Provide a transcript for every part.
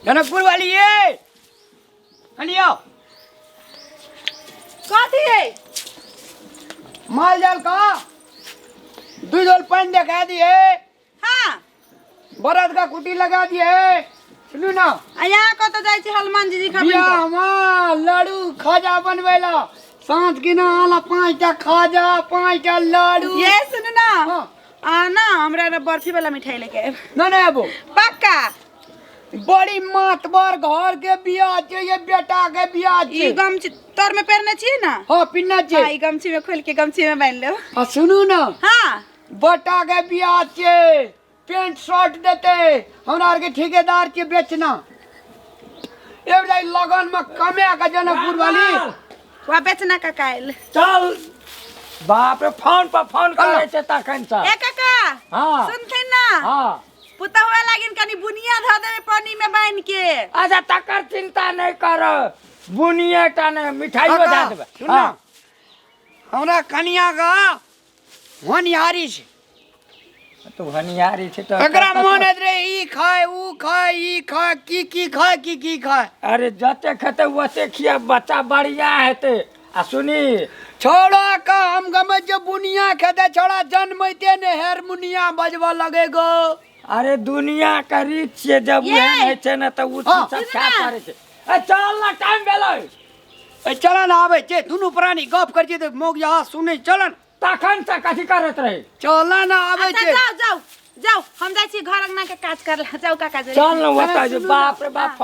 जनकपुर वाली ये अलियो कथी है माल जाल का दूध और पानी दिखा दिए। हाँ बरद का कुटी लगा दिए। सुनू ना यहाँ को तो जाए हनुमान जी खबर बियाह में लाडू खाजा बनवेला सांझ की ना आला 5टा खाजा 5टा लाडू। ये सुन ना हाँ। ना हमरा ना बर्फी वाला मिठाई लेके आए। ना वो पक्का बड़ी मातबर घर के बियाह चाहिए बेटा के बियाह ई चाहिए। गमछी तोर में पहनने चाहिए ना। हाँ पिन्ना हाँ, चाहिए। ई गमछी में खोल के गमछी में बांध लो। हाँ सुनू ना हाँ बेटा के बियाह चाहिए पेंट शर्ट देते हमरा के ठेकेदार के बेचना ए लगन में कमे का जनकपुर वाली वहाँ बेचना का कायल। चल बाप रे फोन पर फोन करे छे तखन से। ए काका हाँ सुनते ना हाँ पुता हुआ लागिन कनी बुनिया ध देवे पानी में बांध के। अच्छा तकर चिंता नहीं कर बुनिए टा ने मिठाइयो दे देबे। सुन ना हमरा कनिया का होनिहारी छे तो हनियारी छे तो एकरा मन रे ई खाए ऊ खाए ई खाए की खाए की खाए। अरे जते खेते वते खिया बच्चा बढ़िया हेते। आ सुनी छोड़ा का हम गमे जो बुनिया खेते छोड़ा जन्मते ने हारमोनिया बजवा लगेगो। अरे दुनिया का रीत छे जब ये। एहन है छे न त उ हाँ। सब क्या करे छे। ए चल ना टाइम भेलै ए चला ना आवे छे दुनु प्राणी गप कर जे त मोग यहाँ सुने चलन तखन से कथी करत रहे। चला ना आवे अच्छा छे। जाओ जाओ जाओ हम जाई छी घर अंगना के काज कर ला। जाओ काका जी चल न बता जे बाप रे बाप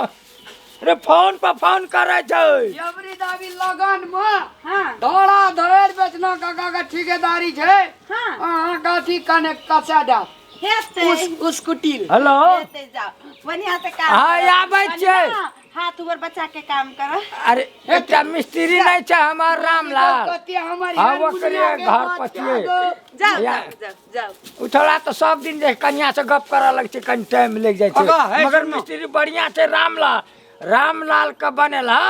रे फोन पर फोन करे छे। जबरी दाबी लगन में हाँ धड़ा धड़ बेचना काका का ठेकेदारी छे। हाँ हां काठी कने कसा दा हेते उस कुटीर हेलो हेते जाओ बढ़िया से काम हाँ, करो। आबै छे। बढ़िया, हाथ ऊपर बचा के काम करो। अरे एकटा मिस्त्री नहीं छे हमार रामलाल। कतिया हमारी हाँ, हारमोनिया ओकरे के घर बात पछिए। के जाओ या- जाओ जाओ जाओ। उठला तो सब दिन जे कन्या से गप करे लग छे कन टाइम लग जाय छे। अगा, है मगर सुनो। मिस्त्री बढ़िया छे रामलाल। रामलाल का बनेला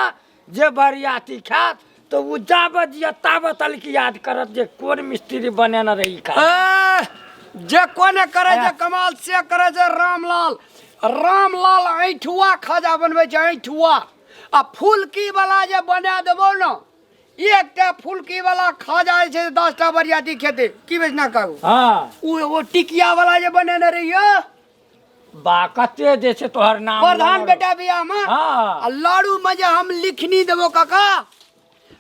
जे बरियाती खात तो उ जाबत या ताबत अलकी याद करत जे कोन मिस्त्री बने न रही खा। जे कोने करे जे कमाल से करे जे रामलाल ऐठुआ खाजा बनवे छै ऐठुआ आ फुलकी वाला जे बना देबो न एकटा फुलकी वाला खाजा छै 10टा बरियाती खेते की बेचना कहू। हाँ वो टिकिया वाला जे बनेने रहियो बा कते जे छे तोहर नाम प्रधान लेने बेटा बियाह में हाँ आ लाडू में जे हम लिखनी देबो काका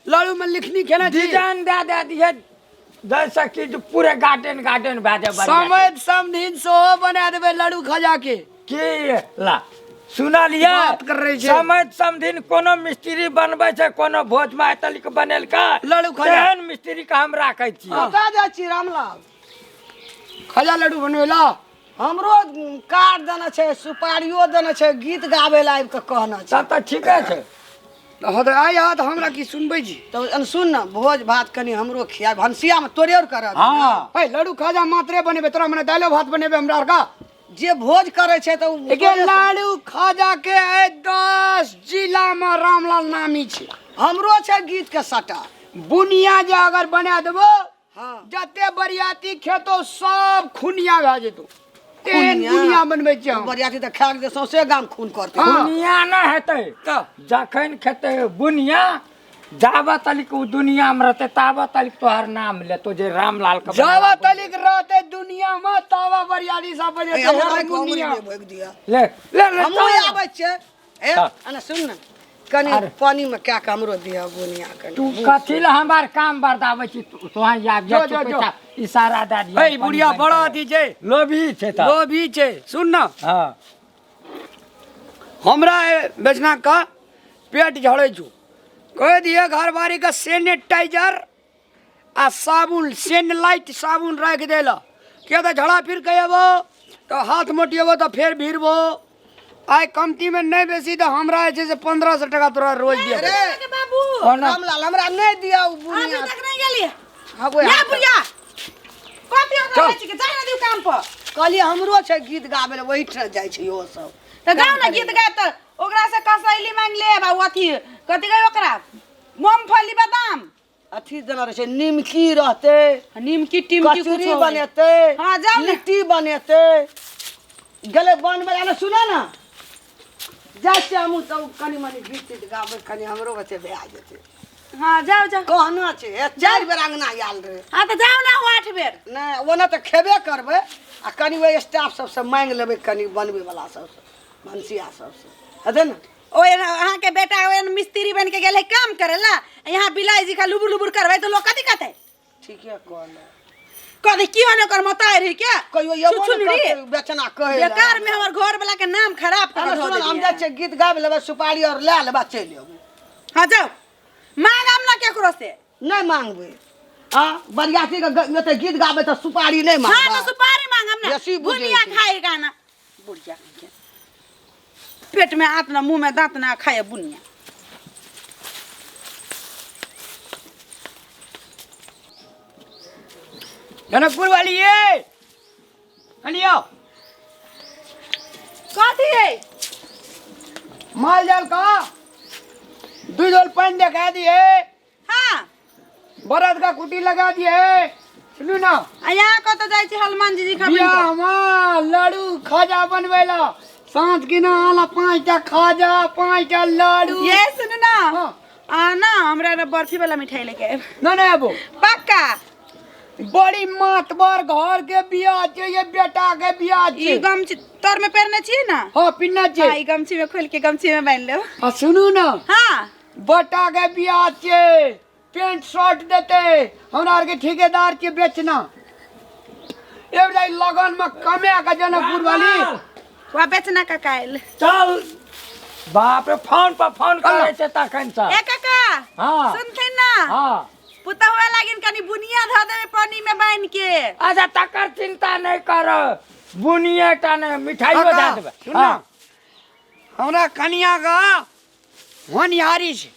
लाडू में लिखनी खेने छी डिजाइन दे दिए जैसे कि जो पूरे गार्डन भेजे समय समधिन सो बना देबे लाडू खाजा के की ला सुनलिए बात कर रहे छे। समय समधिन कोनो मिस्त्री बनबै छै कोनो भोज में तलिक बनेल का लाडू खाजा तेहन मिस्त्री का हम राखै छी। कतऽ जाइ छी रामलाल? खाजा लाडू बनवेला हमरो कार्ड देने छै सुपारियो देने छै गीत गाबै ला आबि कऽ कहना छै। तब तो ठीके छै। हद आय हाथ हमरा की सुनबै जी तो सुन न भोज भात कनी हमरो खिया भनसिया में तोरे और कर हाँ ए लाडू खाजा मात्रे बनेबे तोरा मने दालो भात बनेबे हमरा का जे भोज करे छै तो एके लाडू खाजा के 10 जिला में रामलाल नामी छै। हमरो छै गीत के सटा। बुनिया जे अगर बना देबो हाँ जते बरियाती खेतो सब खुनिया भए जेतो एहन खुनिया? बुनिया बनबै छै हम। बरियाती तऽ खाए के सौंसे गाम खून करतै। हाँ। बुनिया न हेतै तऽ जखन खेते बुनिया जाबत तलिक उ दुनिया में रहते ताबत तलिक तोहर नाम लेतो जे रामलाल का जावा तलिक रहते दुनिया में तावा बरियाती सब बने ए, हमरो भाई को अंगुरी में भोग दिया। ले ले ले हमहूँ चल। आबै छियै। ए हाँ। अने सुन न कनी अरे। पानी में क्या के हमरो दिया बुनिया कनी। तू कथी ला हमार काम बर्दाबै छी तोहा याद जो, जा जो, चुपचाप इशारा दे दिया। ए बुढ़िया बड़ा अथी छै लोभी छै त लोभी छै सुन न हां हमरा बेचना का पेट झड़े छु कह दिए घर बारी का सैनिटाइजर आ साबुन सैनलाइट साबुन रख देला क्या तो झड़ा फिर कहेबो तो हाथ मोटिएबो तो फिर भीरबो आय कमती में नहीं बेसी तो हमरा जे से 1500 टका तोरा रोज दिया अरे के बाबू रामलाल हमरा नहीं दिया उ आज बुनिया। तक नहीं गेली आबो या बुढ़िया कॉपी चल। ओकरा छी के जाय ना दिउ काम पर कहलिए हमरो छै गीत गाबै ला वही ठर जाइ छै ओ सब। त गाउ ना गीत गाय त ओकरा से कसैली मांग ले बा अथी कथी गय ओकरा मूंगफली बादाम अथी देना रहे छै निमकी रहते निमकी टिमकी कचौड़ी कुछ बनेते हाँ, जाओ ना। लिट्टी बनेते गले बनबै ला सुना ना जाइ छी हमहूँ सब कनी मनी गीत तीत गाबै कनी हमरो बच्चे भए जेतै हाँ जाओ जाओ कहना छै 4 बेर अंगना आयल रहे हाँ तो जाओ ना 8 बेर नहीं ओना तऽ खेबे करबै आ कनी वही स्टाफ सबसे मांगि लेबै कनी बनबै वाला सबसे भनसिया सबसे हेतै ने अहाँ के बेटा ओहन मिस्त्री बन के गेले काम करेला यहाँ बिलाई जी का लुबुर लुबुर करबै तो लोग कथी कहते ठीके कहले कथी की होने कर मताई रही क्या कहियो ये सुन री बेचना कहे बेकार में हमर घर वाला के नाम खराब कर दो हम जाइ छै गीत गाबि लेबै सुपारी और लए लेबै चलि अबू हाँ जाओ मांगम ना केकरो से नहीं मांगबै हाँ बरियाती के ते गीत गाबै तऽ सुपारी नहीं हाँ मांगबै तो सुपारी मांगम ना बेसी बुझै बुनिया छै। खाएगा ना बुढ़िया के पेट में आत ना मुंह में दांत ना खाए बुनिया जनकपुर वाली ये अलियो कथी है माल जाल का दूध और पानी दिखा दिए हाँ बरद का कुटी लगा दिए सुनू ना यहाँ को तो जाय छी हनुमान जी का बियाह में लाडू खाजा बनवेला सांझ की ना आला 5टा खाजा 5टा लाडू ये सुन ना हाँ। ना हमरा ना बर्फी वाला मिठाई लेके आए ना नहीं अबो पक्का बड़ी मातबर घर के बियाह छे ये बेटा के बियाह ई छे गमछी तोर में पहनने छी ना हाँ पिन्ना छे हाँ ई गमछी में खोल के गमछी में बांध लो आ सुनू ना हाँ बेटा के बियाह छे पेंट शर्ट देते हमरा के ठेकेदार के बेचना ए भाई लगन में कमे का जनकपुर वाली वहाँ बेचना का कायल चल बाप रे फोन पर फोन करे छे तखन से ए काका हाँ। सुनथिन ना हाँ पुता हुआ लागिन कनी बुनिया ध देबे पानी में बांध के अच्छा तकर चिंता नहीं कर बुनिए टा ने मिठाइयो दे देबे सुन ना हमरा कनिया का होनिहारी छे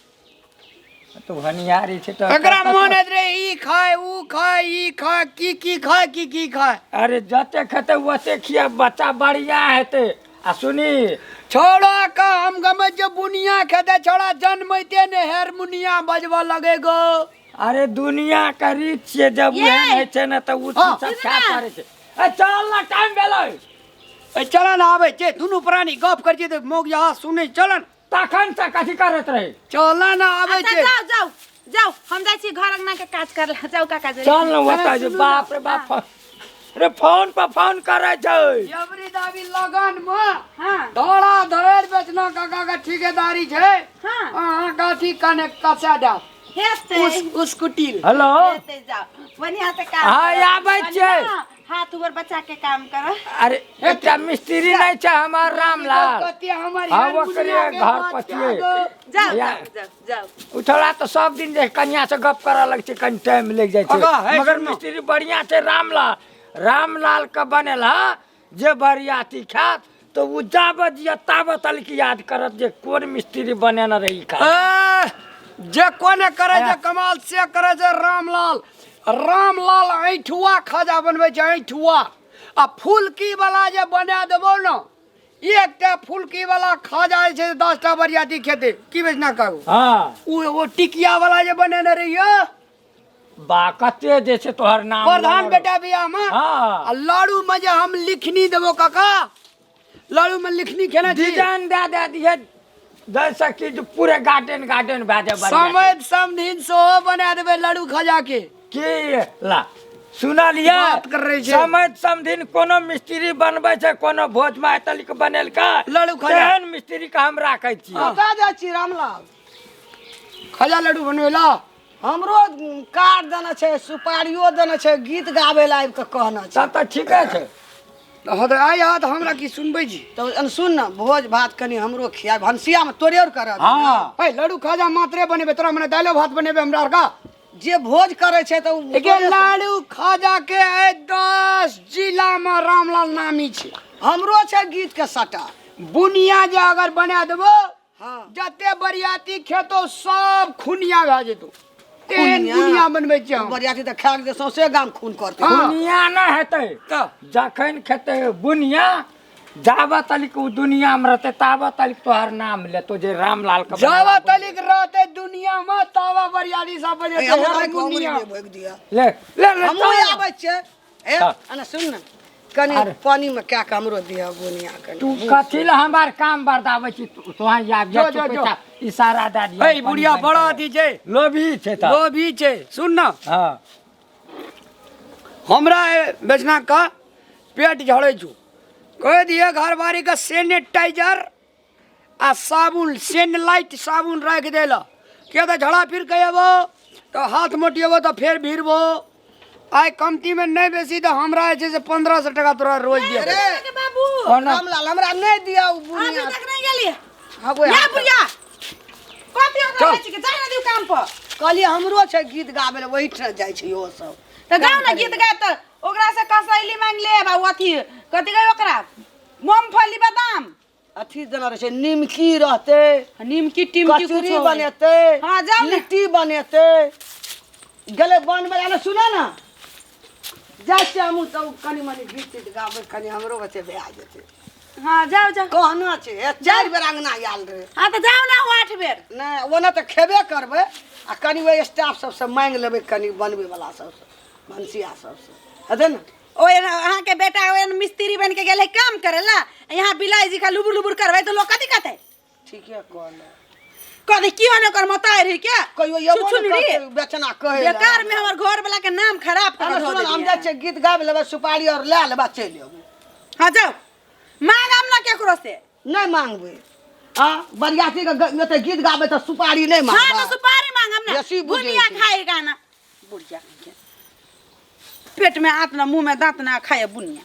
तो हनियारी छे तो एकरा मन रे ई खाए ऊ खाए ई खाए की खाए की खाए अरे जते खेते वते खिया बच्चा बढ़िया हेते आ सुनी छोड़ा का हम गमे जो बुनिया खेते छोड़ा जन्मते ने हारमोनिया बजवा लगेगो अरे दुनिया का रीत छे जब ये। एहन है छे ना तो उ हाँ। सब क्या करे छे ए चल ना टाइम भेलै ए चला ना आवे छे दुनु प्राणी गप कर जे त मोग यहाँ सुने चलन तखन से कथी करत रहे चला ना आवे अच्छा छे जाओ जाओ जाओ हम जाय छी घर अंगना के काज कर जाओ काका जी चल ना बता जो बाप रे बाप अरे फोन पर फोन करे छे जबरी दाबी लगन में हाँ धड़ा धड़ बेचना काका का ठेकेदारी छे हाँ हां काठी कने कसा दा हेते उस कुटीर हेलो हेते जाओ बढ़िया से काम हाँ, करो। आबै बढ़िया, छै। हाथ ऊपर बचा के काम करो अरे एकटा मिस्त्री नहीं छे हमार रामलाल कतिया हमारी हाँ, हारमोनिया ओकरे के घर बात पछिए। के आगो। जाओ या- जाओ जाओ जाओ उठला तो सब दिन जे कन्या से गप करे लग छे कन टाइम लग जाय अगा, छे है मगर सुनो। मिस्त्री बढ़िया छे रामलाल का बनेला जे बरियाती खात तो उ जाबत या ताबत अलकी याद करत जे कोन मिस्त्री बने न रही खा ए, जे कोने करे जे कमाल से करे जे रामलाल ऐठुआ खाजा बनवे छै ऐठुआ आ फुलकी वाला जे बना देबो न एकटा फुलकी वाला खाजा छै 10टा बरियाती खेते की बेचना कहू हाँ वो टिकिया वाला जे बनेने रहियो बा कते जे छे तोहर नाम प्रधान लेने बेटा बियाह में हाँ आ लाडू में जे हम लिखनी देबो काका लाडू में लिखनी खेने छी डिजाइन दे दिए जैसे कि जो पूरे गार्डन भे जाए समय समधिन सेहो बना देबे लाडू खाजा के की ला सुनलिए बात कर रहे छे। समय समधिन कोनो मिस्त्री बनबै छै कोनो भोज में तलिक बनेलका लाडू खाजा। तेहन मिस्त्री के हम राखै छी कतऽ जाइ छी रामलाल खाजा लाडू बनवेला हमरो कार्ड देने छै सुपारियो देने छै गीत गाबै ला आबि कऽ कहना छै तब तो ठीके छै हद आइ हाथ हमरा की सुनबै छी तो सुन न भोज भात कनी हमरो खिया भनसिया में तोरे और कर हाँ ए लाडू खाजा मात्रे बनेबे तोरा मने दालो भात बनेबे हमरा का जे भोज करे छै तो एके लाडू खाजा के 10 जिला में रामलाल नामी छै हमरो छै गीत के सटा बुनिया जे अगर बना देबो हाँ जते बरियाती खेतो सब खुनिया भए जेतो एहन खुनिया? बुनिया बनबै छी हम बरियाती तऽ खाए के सौंसे गाम खून करतै हाँ। बुनिया न हेतै तऽ जखन खेते बुनिया जाबत तलिक उ दुनिया में रहते ताबत तलिक तोहर नाम लेतो जे रामलाल का जावा तलिक रहते दुनिया में तावा बरियाती सब बने हमरा के उंगली में भोग दिया ले ले ले हमहूँ चल। आबै छियै ए हाँ। अने सुन न कनी अरे। पानी में क्या के हमरो दिया बुनिया कनी तू कथी ला हमार काम बर्दावे छी तोहा याद जा जो, जो, जो। इशारा दे दिया ए बुढ़िया बड़ा अथी छै लोभी छे त लोभी छै सुन न हां हमरा बेचना का पेट झड़े छु कह दिए घर बारी का सैनिटाइजर आ साबुन सनलाइट साबुन रख देला क्या तो झड़ा फिर कहेबो तो हाथ मोटिएबो तो फिर भीरबो आइ कमती में नहीं बेसी तो हमरा जे से 1500 टका तोरा रोज दिया के बाबू कोना रामलाल हमरा नहीं दिया उ अभी बुनिया तक नहीं गेली हगो या बुढ़िया कथी ओकरा छी के जाय ना दिउ काम पर कहलिए हमरो छै गीत गाबै ले वही ठर जाइ छै ओ सब त जाऊ ना गीत गाय त ओकरा से कसैली मांग ले बाबू अथी कथी गयो ओकरा मूंगफली बादाम अथी जना रहे छै निमकी रहते निमकी टिमकी कचौरी कुछ बनेते हाँ, जाओ ना। लिट्टी बनेते गले बनबे ना सुना ना जाइ छै हमहूँ सब कनी मनी गीत तीत गाबै कनी हमरो बच्चे भए जेतै हां जाओ जाओ कहना छै 4 बेर अंगना आयल रहे हां त जाओ ना 8 बेर नहीं ओना तऽ खेबे करबै आ कनी वही स्टाफ सबसे मांग लेबै कनी बनबै वाला सबसे भनसिया सबसे हेतै ने ओए अहाँ के बेटा ओए मिस्त्री बन के गेले काम करेला यहाँ बिलाई जी का लुबुर लुबुर करबै तो लोग कथी कहते ठीके कहले कथी की होने कर मताई रही क्या कहियो ये सुन री बेचना कहे बेकार में हमर घर वाला के नाम खराब कर दो हम जाइ छै गीत गाबै लेबै सुपारी और लए लेबै चलि अबै हां जाओ मांगम ना केकरो से नहीं मांगबै हाँ बरियाती के ते गीत गाबै तऽ सुपारी नहीं हां मांगबै तो सुपारी मांगम ना बेसी बुझै बुनिया छै। खाएगा ना बुढ़िया पेट में आत ना मुंह में दांत ना खाए बुनिया